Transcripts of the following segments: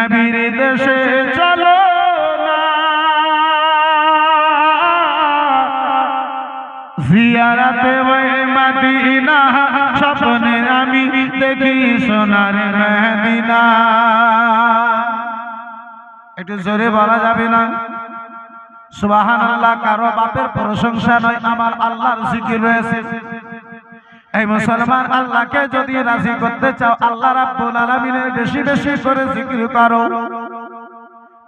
নবীর দেশে চলো না, জিয়ারতে ওই মদিনা, স্বপ্নে আমি দেখি সোনার মদিনা। একটু জোরে বলা যাবে না? সুবহানাল্লাহ। কারো বাপের প্রশংসা নয়, আমার আল্লাহর জিকির রয়েছে। এই মুসলমান, আল্লাহকে যদি রাজি করতে চাও, আল্লাহ রাব্বুল আলামিনের বেশি বেশি করে জিকির করো।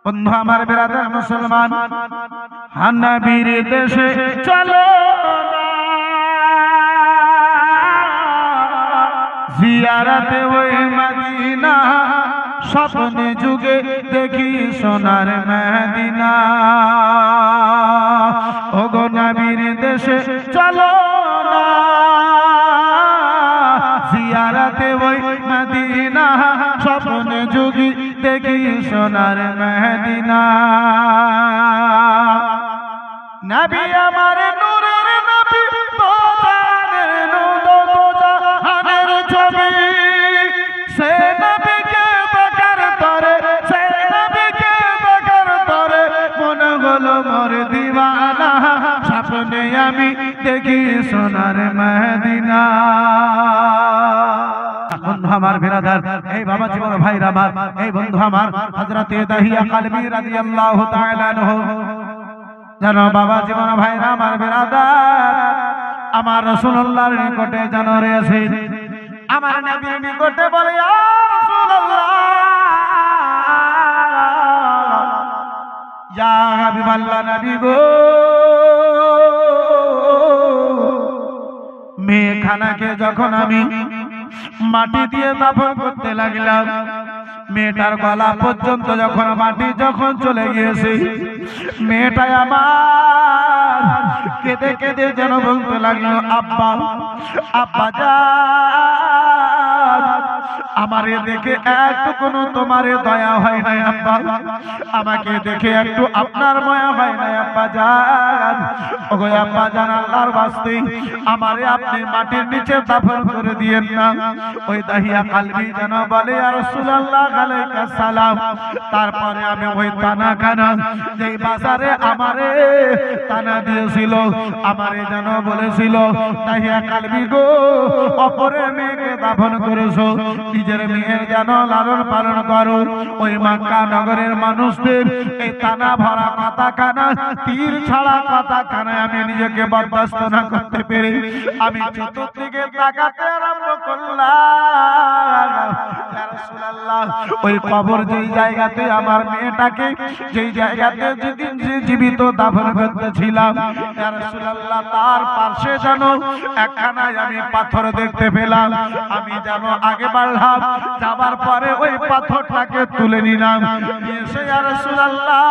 বন্ধু আমার, বিরাদার মুসলমান, নবীর দেশে চলো না, জিয়ারতে ওই মদিনা, স্বপ্নে যুগে দেখি সোনার মদিনা। ওগো নবীর দেশে চলো না, জিয়ারতে ওই মদিনা, স্বপ্নে যুগে দেখি সোনার মদিনা। নবী আমার নূরের নবী, তো জানের নূর, তো জাহানের ছবি, সে নবীকে দেখার তরে, সে নবীকে দেখার তরে মনে হলো মোর দিওয়ানা, স্বপ্নে আমি দেখি সোনার মদিনা। বন্ধু আমার, বিরাদার, এই বাবা জীবন ভাইরা আমার, এই বন্ধু আমার, হযরতে দাহিয়া কালবি রাদিয়াল্লাহু তাআলা আনহু, জানো বাবা জীবন ভাইরা আমার, বিরাদার, আমার রাসূলুল্লাহর নিকটে জানো রয়েছে, আমার নবীর নিকটে বলে, ইয়া রাসূলুল্লাহ, ইয়া হাবিবাল্লাহ, নবী গো, মেয়েখানাকে যখন আমি মাটি দিয়ে দাফন করতে লাগলাম, মেয়েটার গলা পর্যন্ত যখন মাটি যখন চলে গিয়েছে, মেয়েটাই আমার কেঁদে কেঁদে যেন বলতে লাগলো, আব্বা, আব্বা জান, আমারে দেখে একটু কোনো তোমারে দয়া হয় নাই আব্বা, আমাকে দেখে একটু আপনার মায়া হয় নাই আব্বা জান। ওগো আব্বা জান, আল্লাহর ওয়াস্তে আমারে আপনি মাটির নিচে দাফন করে দিয়েন না। ওই দাহিয়া কালবি যেন বলে, ইয়া রাসূলুল্লাহ আলাইকা সালাম। তারপরে আমি ওই তানাখানা, যেই বাজারে আমারে তানা দিয়েছিল, আমারে যেন বলেছিল, দাহিয়া কালবি গো, অপরের মেয়েকে দাফন করেছো, নিজের মেয়ের যেন লালন পালন করো। ওই মক্কা নগরের মানুষদের এই তানা ভরা কথাখানা, তীর ছাড়া কথাখানায় আমি নিজেকে বরদাস্ত না করতে পেরে আমি চতুর্দিকে তাকাতে আরম্ভ করলাম। ইয়া রাসূলুল্লাহ, ওই কবর যেই জায়গাতে আমার মেয়েটাকে, যেই জায়গাতে যেদিন জীবিত দাফন করতেছিলাম, ইয়া রাসূলুল্লাহ, তার পাশে যেন একখানায় আমি পাথর দেখতে পেলাম। আমি যেন আগে বাড়লাম, যাবার পরে ওই পাথরটাকে তুলে নিলাম, এসে ইয়া রাসূলুল্লাহ,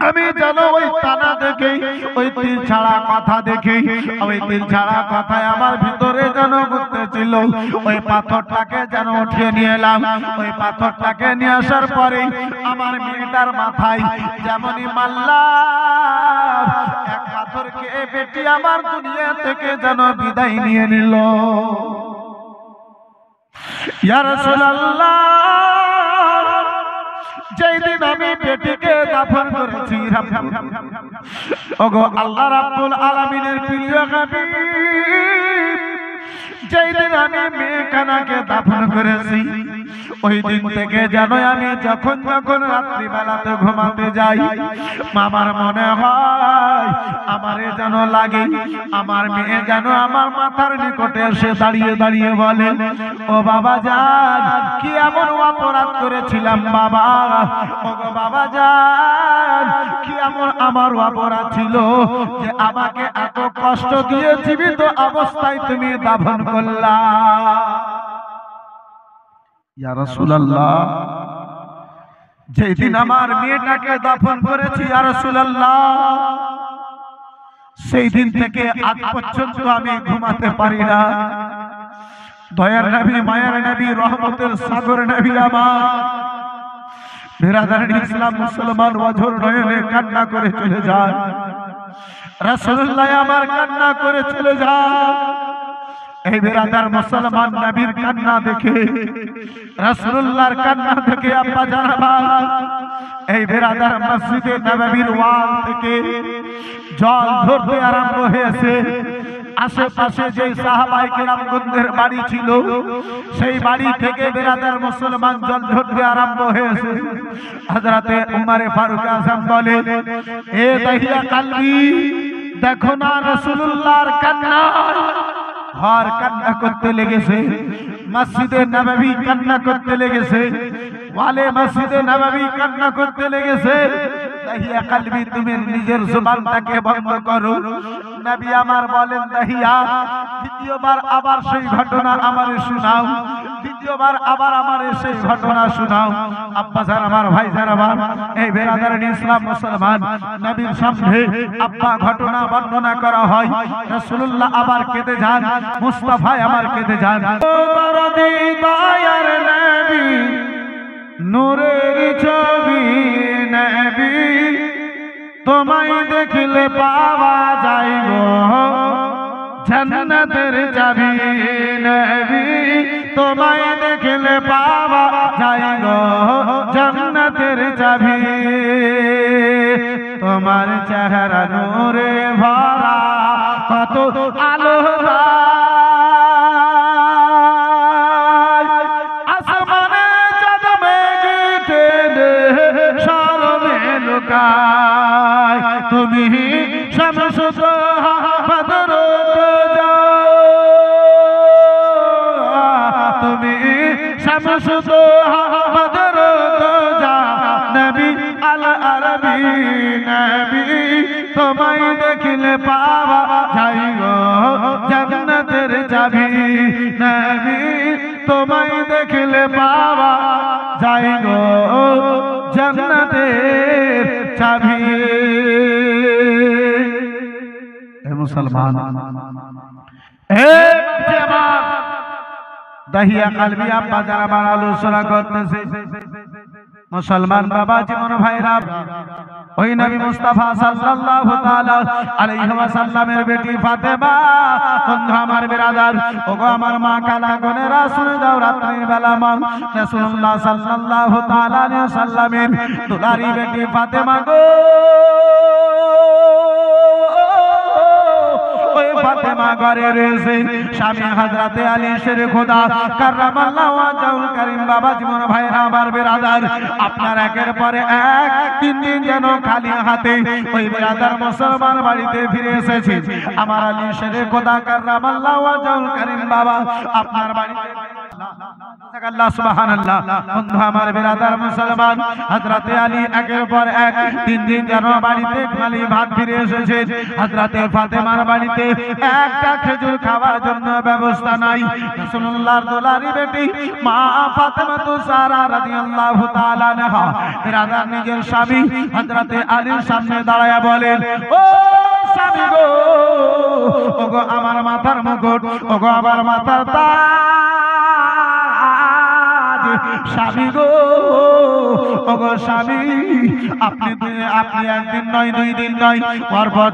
আমি যেন ওই তানা দেখে, ওই তীর ছাড়া কথা দেখে, ওই তীর ছাড়া কথায় আমার ভিতরে যেন ঘুরতেছিল, ওই পাথরটাকে যেন উঠিয়ে নিয়ে এলাম। ওই পাথরটাকে নিয়ে আসার পরে আমার মেয়েটার মাথায় যেমনই মারলাম, এক পাথরকে বেটি আমার দুনিয়া থেকে যেন বিদায় নিয়ে নিল। ইয়া রাসূলুল্লাহ, যেই দিন আমি বেটিকে দাফন করেছি, ওগো আল্লাহ রাব্বুল আলামিনের প্রিয় হাবিব, যেই দিন আমি মেয়েখানাকে দাফন করেছি, ওই দিন থেকে যেন আমি যখন যখন রাত্রিবেলাতে ঘুমাতে যাই, আমার মনে হয়, আমারে যেন লাগে, আমার মেয়ে যেন আমার মাথার নিকটে এসে দাঁড়িয়ে দাঁড়িয়ে বলে, ও বাবা জান, কি এমন অপরাধ করেছিলাম বাবা, ওগো বাবা জান, কি এমন আমার অপরাধ ছিল যে আমাকে এত কষ্ট দিয়ে জীবিত অবস্থায় তুমি দাফন করলা। ইয়া রাসূলুল্লাহ, যেই দিন আমার মেয়েটাকে দাফন করেছি, ইয়া রাসূলুল্লাহ, সেই দিন থেকে আজ পর্যন্ত আমি ঘুমাতে পারি না। দয়ার নবী, মায়ার নবী, রহমতের সাগর নবী আমার, বিরাদার ইসলাম মুসলমান ওয়াজর নয়নে কান্না করে চলে যায়। রাসূলুল্লাহ আমার কান্না করে চলে যায়। এই বেরাদার মুসলমান নবীর কান্না দেখে, রাসূলুল্লাহর কান্না দেখে আব্বা জানাবা এই বেরাদার মসজিদে নববীর ওয়াল থেকে জল ঝরতে আরম্ভ হয়েছে। আশেপাশে যে সাহাবায়ে কেরামগণের বাড়ি ছিল সেই বাড়ি থেকে বেরাদার মুসলমান জল ঝরতে আরম্ভ হয়েছে। হযরতে উমরে ফারুক আযম বলে, এ দাহিয়া কালবি, দেখো না রাসূলুল্লাহর কান্না। ঘর কান্না করতে লেগেছে, মসজিদে নববী কান্না করতে লেগেছে, ওয়ালে মসজিদে নববী কান্না করতে লেগেছে। দাহিয়া কালবি, তুমি নিজের জবানটাকে বন্ধ করো। নবী আমার বলেন, দাহিয়া দ্বিতীয়বার আবার সেই ঘটনা আমারে শোনাও, দ্বিতীয়বার আবার আমারে সেই ঘটনা শোনাও। আব্বা জান আমার, ভাই জান আমার, এই বেরাদার ইসলাম মুসলমান নবীর সামনে আব্বা ঘটনা বর্ণনা করা হয়। রাসূলুল্লাহ আবার কেঁদে যান, মুস্তাফা আমার কেঁদে যান। ও দরদি দয়ার নবী, নূরের ছবি নবী, তোমায় দেখলে পাওয়া যায় গো জান্নাতের চাবি নবী, তোমায় দেখলে পাওয়া যায় গো জান্নাতের চাবি। তোমার চেহারা নূরে ভরা, কত আলো আসমানে চাঁদ মেঘে টেনে শরমে লুকায়। তুমি শামসুদ বদর তুজা, তুমি শামসুদ বদর তুজা নবী আল আরবি নবী, তোমায় দেখলে পাওয়া যায় গো জান্নাতের চাবি নবী, তোমায় দেখলে পাওয়া যায় গো জান্নাতের চাবি। হে মুসলমান, হে জামাত, দাহিয়া কালবি আব্বা যারা আমার আলোচনা করতেছে, মুসলমান বাবা জীবন ভাইরা, ওই নবী মুস্তাফা সাল্লাল্লাহু তাআলা আলাইহি ওয়াসাল্লামের বেটি ফাতেমা, বন্ধু আমার বিরাদার, ওগো আমার মা কালা গনে রাসূল দাও রাত্রির বেলা মা রাসূলুল্লাহ সাল্লাল্লাহু তাআলা আলাইহি ওয়াসাল্লামের দুলারি বেটি ফাতেমা গো, ওই ফাতেমা ঘরে রয়েছে স্বামী হযরতে আলী শের খোদা কাররামাল্লাহু ওয়াজহুল কারীম। বাবা জীবন ভাইরা আমার বিরাদার, আপনার একের পরে এক 3 দিন যেন খালি হাতে ওই বিরাদার মুসলমান বাড়িতে ফিরে এসেছে। আমার আলী শের খোদা কাররামাল্লাহু ওয়াজহুল কারীম বাবা আপনার বাড়িতে, আল্লাহ সুবহানাল্লাহ। বন্ধু আমার বিরাদার মুসলমান, হযরতে আলী একের পর এক 3 দিন যেন বাড়িতে খালি ভাত ফিরে এসেছে। হযরতে ফাতেমার বাড়িতে একটা খেজুর খাওয়ার জন্য ব্যবস্থা নাই। রাসূলুল্লাহর দুলারি বেটি মা ফাতেমা তো সারা রাদিয়াল্লাহু তাআলা আনহা বিরাদার নিজের স্বামী হযরতে আলীর সামনে দাঁড়ায়া বলেন, ও স্বামী গো, ওগো আমার মাথার মুকুট, ওগো আমার মাথার তাজ, স্বামী গো, ওগো স্বামী, আপনি একদিন নয় 2 দিন নয় পরপর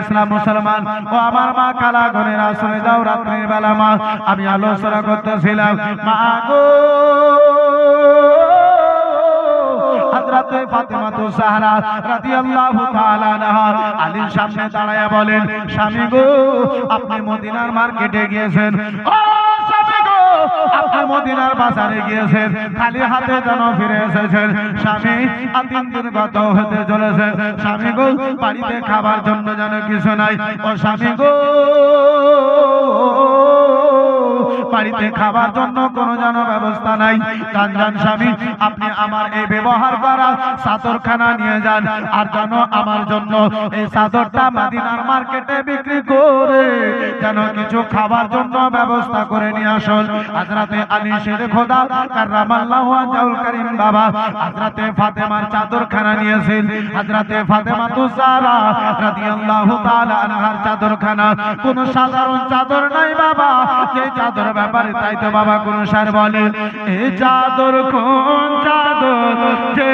ইসলাম মুসলমান, ও আমার মা কালা ঘরে রাসূল দাও রাত্রির বেলা মা, আমি আলোচনা করতেছিলাম মা গো, হযরতে ফাতেমা তো জাহরা রাদিয়াল্লাহু তাআলা আনহা আলীর সামনে দাঁড়ায়া বলেন, স্বামী গো, আপনি মদিনার মার্কেটে গিয়েছেন, ও স্বামী গো, আপনি মদিনার বাজারে গিয়েছেন, খালি হাতে যেন ফিরে এসেছেন। স্বামী 3 দিন গত হতে চলেছে, স্বামী গো, বাড়িতে খাবার জন্য যেন কিছু নাই। ও স্বামী গো, বাড়িতে খাবার জন্য কোনো যেন ব্যবস্থা নাই। জান স্বামী, আপনি আমার এই ব্যবহার করা চাদরখানা নিয়ে যান, আর যেন আমার জন্য এই চাদরটা মদিনার মার্কেটে বিক্রি করে যেন কিছু খাবার জন্য ব্যবস্থা করে নিয়ে আসুন। হযরতে আলী শের খোদা কাররামাল্লাহু ওয়াজহুল কারীম বাবা হযরতে ফাতেমার চাদরখানা নিয়েছেন। হযরতে ফাতেমা তো জাহরা রাদিয়াল্লাহু তাআলা আনহার চাদরখানা কোন সাধারণ চাদর নাই বাবা, যে চাদর ব্যাপারে তাই তো বাবা কোন সার বলে, এই চাদর কোন চাদর, যে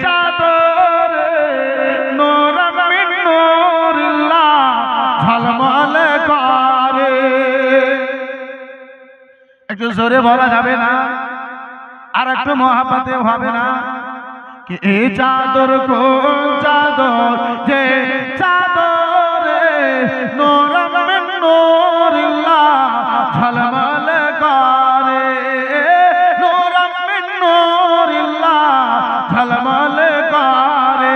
চাদর নূর মিন নূরিল্লাহ ঝলমলে একটু জোরে বলা যাবে না? আর একটু মহাব্বতে হবে না? कि ए चादर कोन चादर जे चादरे नूरम मिन नूरिल्लाह झलमल करे नूरम मिन नूरिल्लाह झलमल करे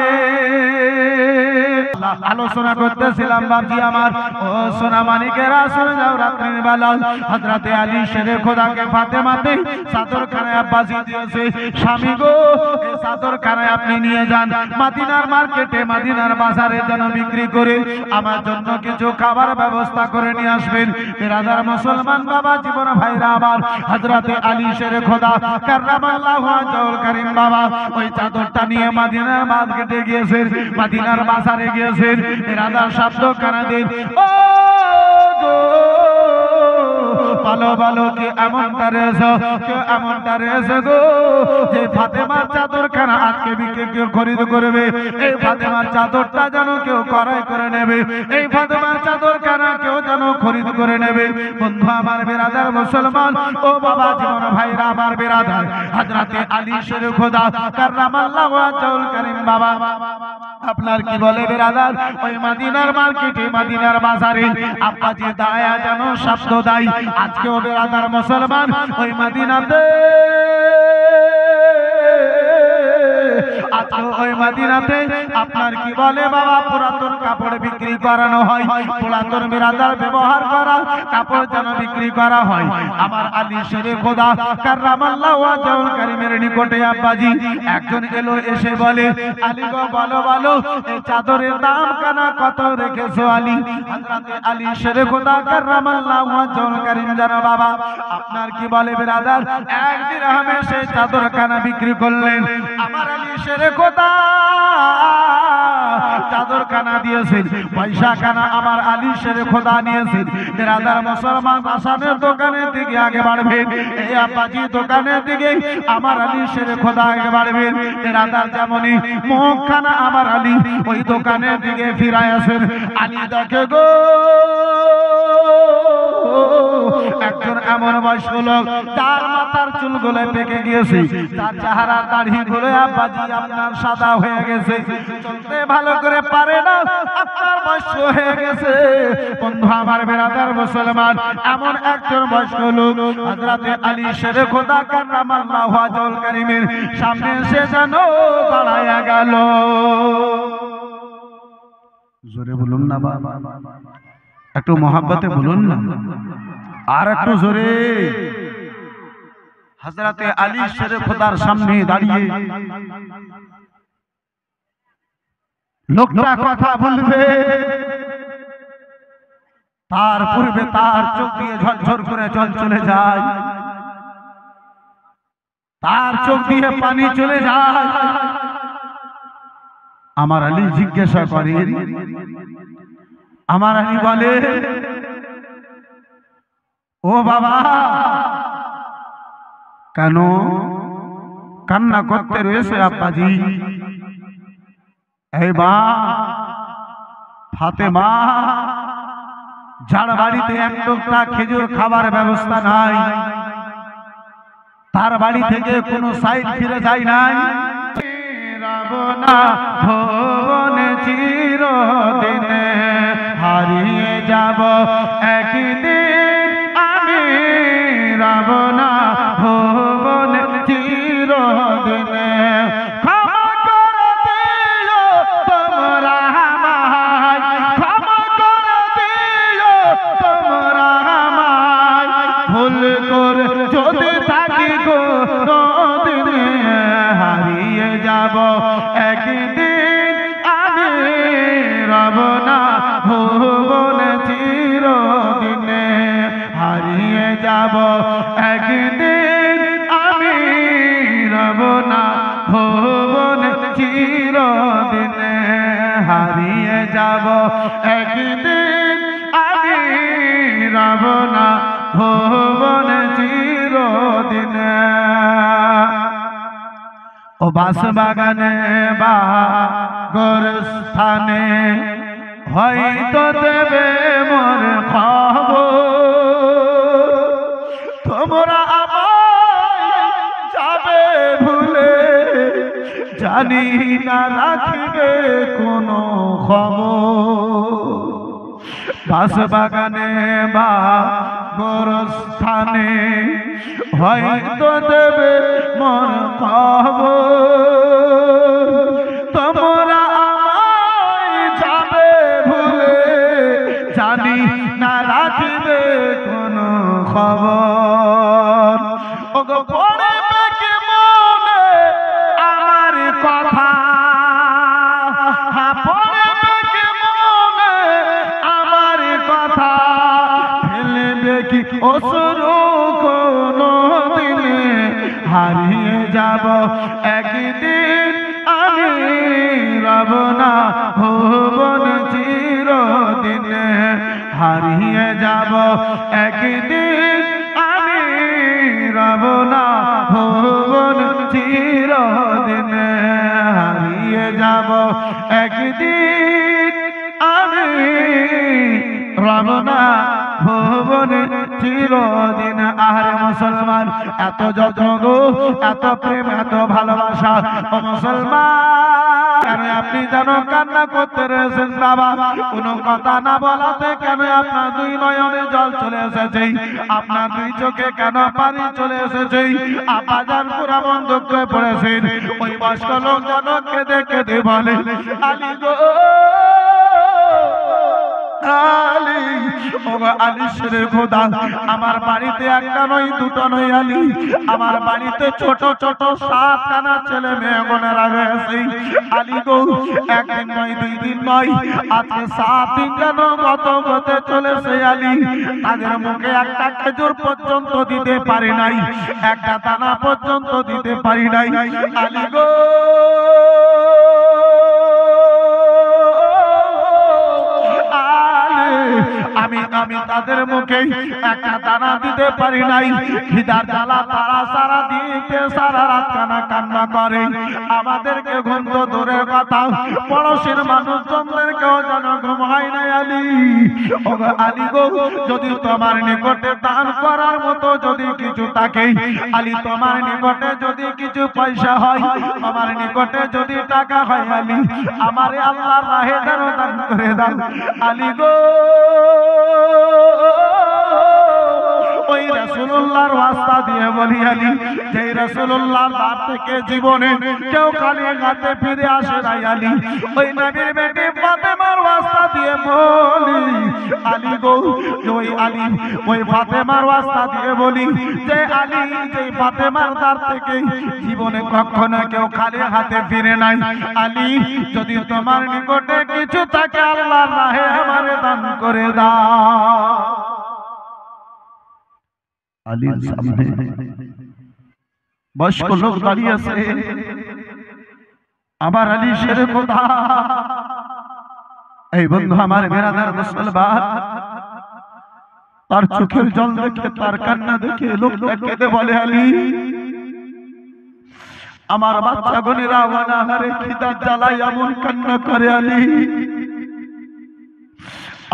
আলোচনা করতেছিলাম বাপজি আমার ও সোনা মানিকেরা শুনে যাও রাত্রির বেলা হযরতে আলী শেরে খোদাকে ফাতেমাতে চাদর খানায় আব্বাসি দিয়েছে স্বামী গো এই চাদর খানায় আপনি নিয়ে যান মদিনার মার্কেটে মদিনার বাজারে যেন বিক্রি করে আমার জন্য কিছু খাবার ব্যবস্থা করে নিয়ে আসবেন বিরাদার মুসলমান বাবা জীবন ভাইরা আমার হযরতে আলী শেরে খোদা কাররামাল্লাহু ওয়াজহুল কারীম বাবা ওই চাদরটা নিয়ে মদিনার মার্কেটে গিয়েছেন মদিনার বাজারে গিয়েছেন রাধা শব্দ কানা দিন ও গো ভালো ভালো কি এমনটা রেছো কেউ এমনটা রেছে গো যে ফাতেমার চাদর খানা আজকে বিক্রি কেউ খরিদ করবে এই ফাতেমার চাদরটা যেন কেউ ক্রয় করে নেবে এই ফাতেমার চাদর খানা কেউ যেন খরিদ করে নেবে বন্ধু আমার বিরাদার মুসলমান ও বাবা জীবন ভাইরা আমার বিরাদার হযরতে আলী শেরে খোদা কাররামাল্লাহু ওয়াজহুল কারীম বাবা আপনার কি বলে বিরাদার ওই মদিনার মার্কেটে মদিনার বাজারে আব্বাজি দায়া যেন শব্দ দেয় আজকেও বিরাদার মুসলমান ওই মদিনাতে ওই মদিনাতে আপনার কি বলে বাবা পুরাতন কাপড় বিক্রি করানো হয় পুরাতন বিরাদার ব্যবহার করা কাপড় যেন বিক্রি করা হয় আমার আলী শেরে খোদা কাররামাল্লাহু ওয়াজহুল কারীমের নিকটে আব্বাজি একজন এলো এসে বলে আলী গো বলো বলো এই চাদরের দাম কানা কত রেখেছো আলী হযরতে আলী শেরে খোদা কাররামাল্লাহু ওয়াজহুল কারীম জানো বাবা আপনার কি বলে বিরাদার এক দিরহামে সেই চাদর কানা বিক্রি করলেন আমার আলী শেরে খোদা চাদর কানা দিয়েছেন পয়সা কানা আমার আলী শেরে খোদা নিয়েছেন বিরাদার মুসলমান আসানের দোকানের দিকে আগে বাড়বেন এই আব্বাজি দোকানের দিকে আমার আলী শেরে খোদা আগে বাড়বেন বিরাদার যেমনই মুখ খানা আমার আলী ওই দোকানের দিকে ফিরায় আসেন আলী দেখে গো একজন এমন বয়স্ক লোক তার মাথার চুলগুলো পেকে গিয়েছে তার চেহারার দাড়িগুলো আব্বাজি আপনার সাদা হয়ে গেছে চলতে ভালো করে পারে না আপনার বয়স হয়ে গেছে বন্ধু আমার বিরাদার মুসলমান এমন একজন বয়স্ক লোক হযরতে আলী শেরে খোদা কাররামাল্লাহু ওয়াজহুল কারীমের সামনে এসে যেন দাঁড়ায়া গেল জোরে বলুন না বাবা একটু মহব্বতে বলুন না আর একটু জোরে হযরতে আলী শেরে খোদার সামনে দাঁড়িয়ে লোকটা কথা বলবে তার পূর্বে তার চোখ দিয়ে ঝরঝর করে জল চলে যায় তার চোখ দিয়ে পানি চলে যায় আমার আলী জিজ্ঞাসা করেন আমার আলী বলে ও বাবা কেন কান্না করতে রয়েছে আব্বাজি এই মা ফাতেমা যার বাড়িতে এক টুকরা খেজুর খাবার ব্যবস্থা নাই তার বাড়ি থেকে কোনো সাইড ফিরে যায় নাই রাবনা ভবনে চিরদিনে হারিয়ে যাব একদিন আমি রাবনা ভবনে চিরদিনে ক্ষমা করে দিও তোমরা আমায় ক্ষমা করে দিও তোমরা আমায় ভুল করে যদি থাকি কোনদিনে হারিয়ে যাব একদিন আমি রাবনা ভুবনে চিরদিনে হারিয়ে যাব একদিন আমি রাবনা ভুবনে চিরদিনে হারিয়ে যাব একদিন আমি রাবনা ভুবনে চিরদিনে ও বাস বাগানে বা গোরস্থানে হয়তো দেবে মোর খবর তোমরা জানি না রাখিবে কোনো খবর বাস বাগানে বা গোরস্থানে হয়তো দেবে মোর খবর তোমরা আমায় যাবে ভুলে জানি না রাখিবে কোনো খবর ওগো পড়বে কি মনে আমার কথা পড়বে কি মনে আমার কথা ফেলবে কি অশ্রু কোনো দিনে হারিয়ে যাব একদিন আমি রব না ভুবন চিরদিনে হারিয়ে যাব একদিন আমি রব না ভুবন চিরদিনে হারিয়ে যাব একদিন আমি রব না ভুবন চিরদিন আহারে মুসলমান এত যত্ন গো এত প্রেম এত ভালোবাসা ও মুসলমান আপনি যেন কান্না করতে রয়েছেন বাবা কোনো কথা না বলাতে কেন আপনার দুই নয়নে জল চলে এসেছে আপনার দুই চোখে কেন পানি চলে এসেছে আপাজান পুরা বন্ধ করে পড়েছেন ওই বয়স্ক লোক যেন কেঁদে কেঁদে বলে আলী গো আলী ও আলী শেরে খোদা আমার বাড়িতে একটা নয় দুটো নয় আলী আমার বাড়িতে ছোট ছোট 7খানা ছেলে মেয়ে গোনেরা রয়েছে আলী গো একদিন নয় দুই দিন নয় আজকে 7 দিন যেন গত হতে চলেছে আলী তাদের মুখে একটা খেজুর পর্যন্ত দিতে পারি নাই একটা দানা পর্যন্ত দিতে পারি নাই আলী গো আমি তাদের মুখে একটা দানা দিতে পারি নাই খিদার জ্বালা তারা সারা দিতে সারা রাত কান্না করে আমাদেরকে ঘুম তো দূরের কথা পড়োশির মানুষজনদেরকেও যেন ঘুম হয় না আলী ও আলী গো যদি তোমার নিকটে দান করার মতো যদি কিছু থাকে আলী তোমার নিকটে যদি কিছু পয়সা হয় আমার নিকটে যদি টাকা হয় আলী আমারে আল্লাহর রাহে যেন দান করে দাও আলী গো ওই রাসূলুল্লাহর ওয়াস্তা দিয়ে বলি আলী যে রাসূলুল্লাহর দাঁত থেকে জীবনে কেউ খালি হাতে ফিরে আসে নাই আলী ওই নবীর বেটি ফাতেমার ওয়াস্তা দিয়ে বলি আলী গো ওই আলী ওই ফাতেমার ওয়াস্তা দিয়ে বলি যে আলী যে ফাতেমার দাঁত থেকে জীবনে কখনো কেউ খালি হাতে ফিরে নাই আলী যদি তোমার নিকটে কিছু থাকে আল্লাহর রাহে আমারে দান করে দাও আলীর সামনে বয়স্ক লোক দাঁড়িয়ে আছে আবার আলী শেরে খোদা এই বন্ধু আমার বেরাদার মুসলমান তার চোখের জল দেখে তার কান্না দেখে লোকটা কেঁদে বলে আলী আমার বাচ্চা গনেরা অনাহারে খিদার জ্বালায় এমন কান্না করে আলী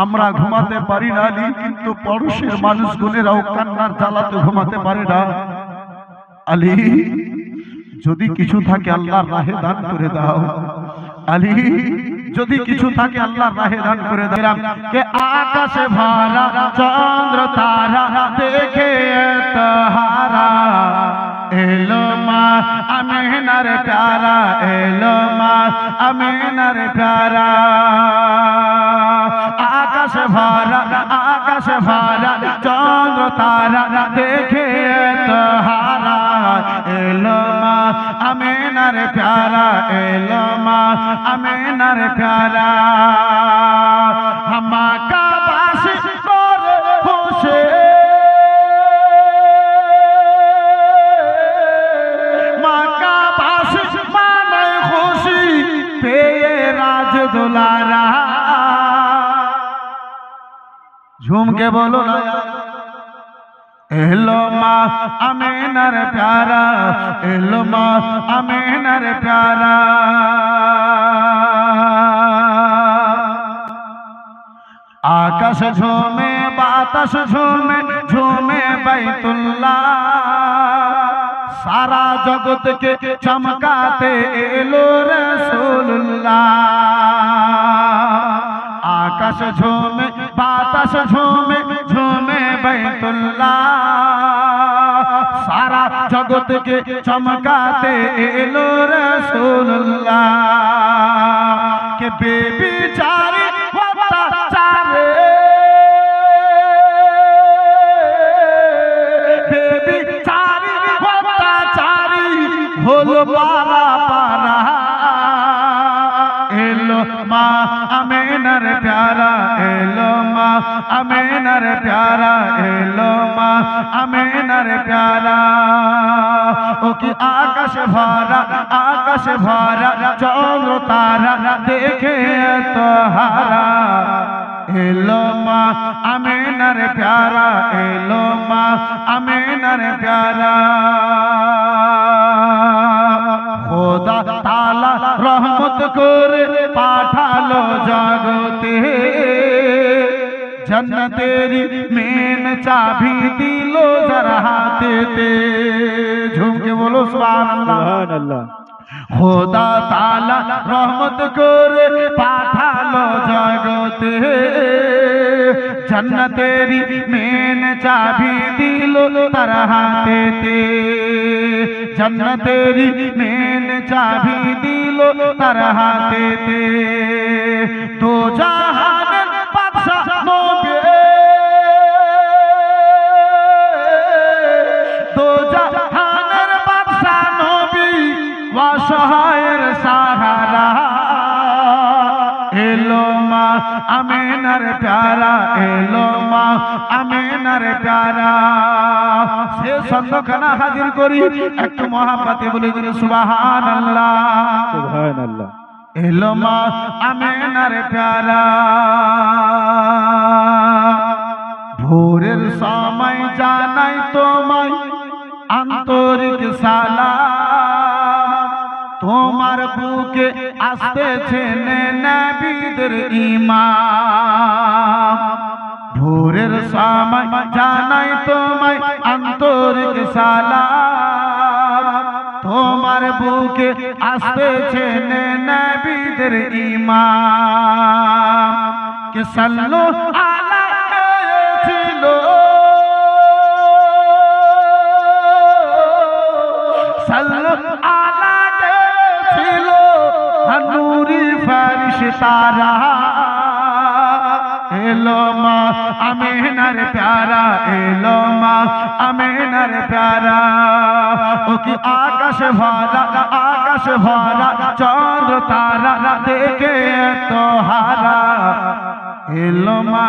আমরা ঘুমাতে পারি না আলী কিন্তু পড়োশের মানুষগুলোরাও কান্নার জ্বালাতে ঘুমাতে পারে না আলী যদি কিছু থাকে আল্লাহর রাহে দান করে দাও আলী যদি কিছু থাকে আল্লাহর রাহে দান করে দাও কে আকাশে ভরা চন্দ্র তারা দেখে তাহারা এলো মা আমিনার প্যারা এলো মা আমিনার প্যারা আকাশ ভরা চন্দ্র তারা দেখে তাহারা এলো মা আমিনার প্যারা এলো মা আমিনার প্যারা হামাকা বাসি করে খুশি মাকা বাসি মানে খুশি পেয়ে রাজ দুলারা झूम के बोलो ना एलो माँ आमीनार प्यारा एलो माँ आमीनार प्यारा आकाश झूमे बातास झूमे झूमे बैतुल्लाह সারা জগৎকে চমকাতে এলো রাসূলুল্লাহ। আকাশ ঝুমে বাতাস ঝুমে ঝুমে বাইতুল্লাহ, সারা জগৎকে চমকাতে এলো রাসূলুল্লাহ। কে বেবিচারি অত্যাচারে, বেবিচারি অত্যাচারি হলো পারা পারা, এলো মা আমেনার প্যারা, এলো মা আমেনার প্যারা, এলো মা আমেনার প্যারা। ও কি আকাশ ভরা, আকাশ ভরা চন্দ্র তারা দেখে তো হারা, এলো মা আমেনার প্যারা, এলো মা আমেনার প্যারা। খোদা তাআলা রহমত করে পাঠালো জগতে, জন্নতেরি মেন চাবি দিল যার হাতেতে। ঝুমকে বলো সুবহানাল্লাহ। খোদা তাআলা রহমত করে পাঠালো জগতে, জন্নতেরি মেন চাবি দিল তার হাতেতে, জন্নতেরি মেন চাবি দিল তার হাতেতে। দো জাহানের বাদশা নবী, দো জাহানের বাদশা নবী অসহায়ের সাহারা, এলো মা আমেনার প্যারা, এলো মা আমেনার প্যারা। সে সন্ধ্যখানা হাজির করি একটু মহাব্বতে বলে দিল সুবহানাল্লাহ, সুবহানাল্লাহ। এলো মা আমেনার প্যারা। ভোরের সময় জানাই তোমায় আন্তরিক সালাম, তোমার বুকে আসতেছে নবীদের ইমাম। ভোরের সময় জানাই তোমায় আন্তরিক সালাম, তোমার বুকে আসতেছে নবীদের ইমাম। কে সাল্লু আলা ছিল, সাল্লু আলা ছিল নূরি ফারিশতারা, এলো মা আমেনার প্যারা, এলো মা আমেনার প্যারা। ও কি আকাশ ভরা, আকাশ ভরা চন্দ্র তারা দেখে তো হারা, এলো মা